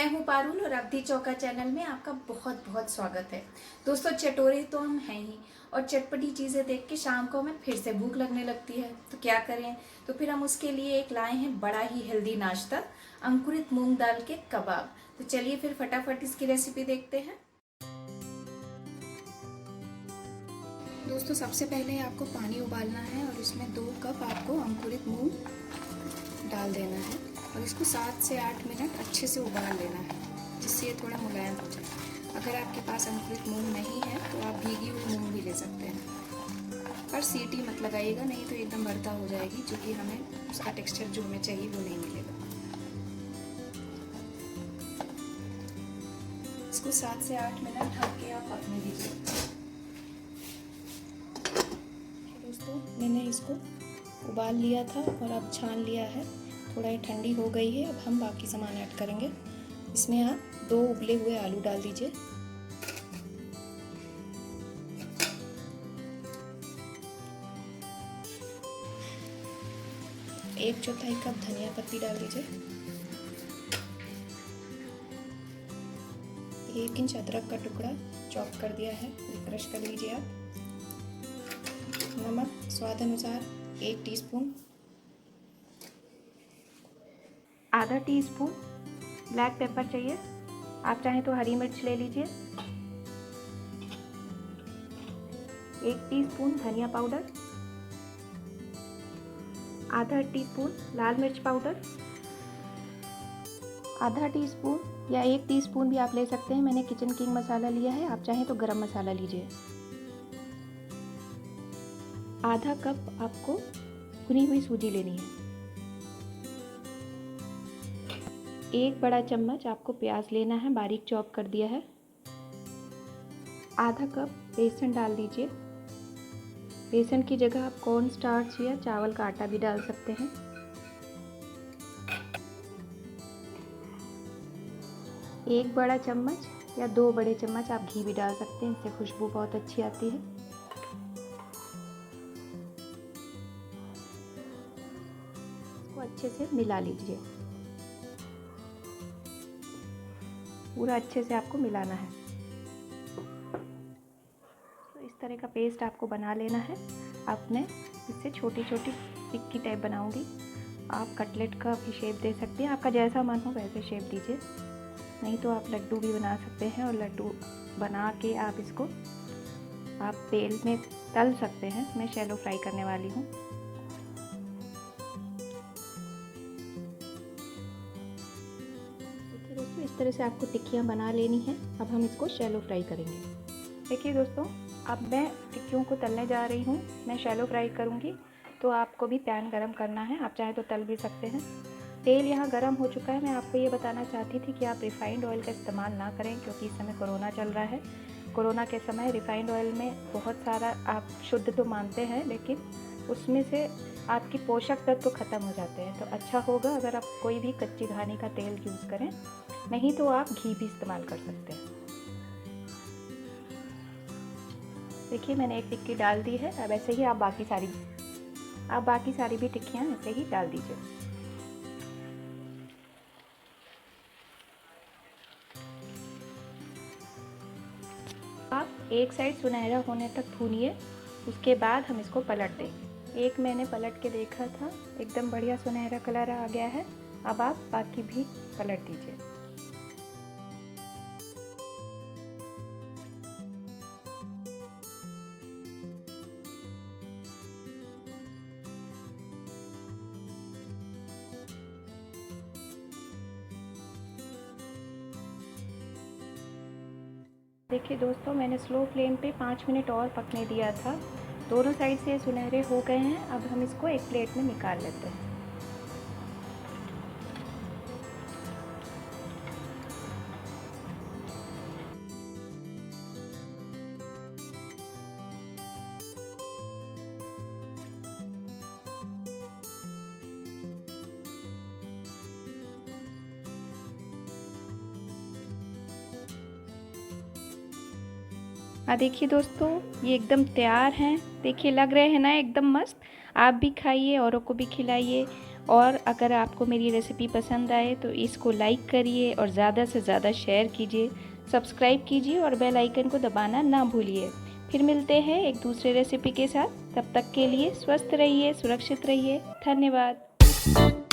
हूँ पारुल और अवधि चौका चैनल में आपका बहुत बहुत स्वागत है। दोस्तों, चटोरे तो हम हैं ही और चटपटी चीज़ें देख के शाम को हमें फिर से भूख लगने लगती है, तो क्या करें। तो फिर हम उसके लिए एक लाए हैं बड़ा ही हेल्दी नाश्ता, अंकुरित मूंग दाल के कबाब। तो चलिए फिर फटाफट इसकी रेसिपी देखते हैं। दोस्तों, सबसे पहले आपको पानी उबालना है और इसमें 2 कप आपको अंकुरित मूंग डाल देना है और इसको 7 से 8 मिनट अच्छे से उबाल लेना है, जिससे ये थोड़ा मुलायम हो जाए। अगर आपके पास अंकुरित मूंग नहीं है तो आप भीगी हुई मूंग भी ले सकते हैं, पर सीटी मत लगाइएगा, नहीं तो एकदम भरता हो जाएगी, जो कि हमें उसका टेक्सचर जो हमें चाहिए वो नहीं मिलेगा। इसको 7 से 8 मिनट ढक के आप पकने दीजिए। दोस्तों, मैंने इसको उबाल लिया था और अब छान लिया है, थोड़ा ये ठंडी हो गई है। अब हम बाकी सामान ऐड करेंगे। इसमें आप 2 उबले हुए आलू डाल दीजिए, एक चौथाई कप धनिया पत्ती डाल दीजिए, 1 इंच अदरक का टुकड़ा चॉप कर दिया है, क्रश कर लीजिए आप। नमक स्वाद अनुसार 1 टीस्पून, आधा टीस्पून ब्लैक पेपर चाहिए, आप चाहें तो हरी मिर्च ले लीजिए, 1 टीस्पून धनिया पाउडर, आधा टीस्पून लाल मिर्च पाउडर, आधा टीस्पून या 1 टीस्पून भी आप ले सकते हैं। मैंने किचन किंग मसाला लिया है, आप चाहें तो गरम मसाला लीजिए। आधा कप आपको भुनी हुई सूजी लेनी है। 1 बड़ा चम्मच आपको प्याज लेना है, बारीक चॉप कर दिया है। आधा कप बेसन डाल दीजिए। बेसन की जगह आप कॉर्न स्टार्च या चावल का आटा भी डाल सकते हैं। एक बड़ा चम्मच या 2 बड़े चम्मच आप घी भी डाल सकते हैं, इससे खुशबू बहुत अच्छी आती है। इसको अच्छे से मिला लीजिए, पूरा अच्छे से आपको मिलाना है। तो इस तरह का पेस्ट आपको बना लेना है। अब मैं इससे छोटी छोटी टिक्की टाइप बनाऊंगी। आप कटलेट का भी शेप दे सकते हैं, आपका जैसा मन हो वैसे शेप दीजिए, नहीं तो आप लड्डू भी बना सकते हैं। और लड्डू बना के आप इसको आप तेल में तल सकते हैं। मैं शैलो फ्राई करने वाली हूँ। देखिए दोस्तों, इस तरह से आपको टिक्कियाँ बना लेनी है। अब हम इसको शैलो फ्राई करेंगे। देखिए दोस्तों, अब मैं टिक्कियों को तलने जा रही हूँ। मैं शैलो फ्राई करूँगी, तो आपको भी पैन गरम करना है, आप चाहें तो तल भी सकते हैं। तेल यहाँ गरम हो चुका है। मैं आपको ये बताना चाहती थी कि आप रिफ़ाइंड ऑयल का इस्तेमाल ना करें, क्योंकि इस समय कोरोना चल रहा है। कोरोना के समय रिफ़ाइंड ऑयल में बहुत सारा, आप शुद्ध तो मानते हैं, लेकिन उसमें से आपकी पोषक तत्व तो ख़त्म हो जाते हैं। तो अच्छा होगा अगर आप कोई भी कच्ची घानी का तेल यूज़ करें, नहीं तो आप घी भी इस्तेमाल कर सकते हैं। देखिए, मैंने एक टिक्की डाल दी है। अब ऐसे ही आप बाकी सारी भी टिक्कियाँ ऐसे ही डाल दीजिए। आप एक साइड सुनहरा होने तक भूनिए, उसके बाद हम इसको पलट देंगे। एक मैंने पलट के देखा था, एकदम बढ़िया सुनहरा कलर आ गया है। अब आप बाकी भी पलट दीजिए। देखिए दोस्तों, मैंने स्लो फ्लेम पे 5 मिनट और पकने दिया था। दोनों साइड से सुनहरे हो गए हैं। अब हम इसको एक प्लेट में निकाल लेते हैं। देखिए दोस्तों, ये एकदम तैयार हैं। देखिए, लग रहे हैं ना एकदम मस्त। आप भी खाइए, औरों को भी खिलाइए। और अगर आपको मेरी रेसिपी पसंद आए तो इसको लाइक करिए और ज़्यादा से ज़्यादा शेयर कीजिए, सब्सक्राइब कीजिए और बेल आइकन को दबाना ना भूलिए। फिर मिलते हैं एक दूसरे रेसिपी के साथ। तब तक के लिए स्वस्थ रहिए, सुरक्षित रहिए। धन्यवाद।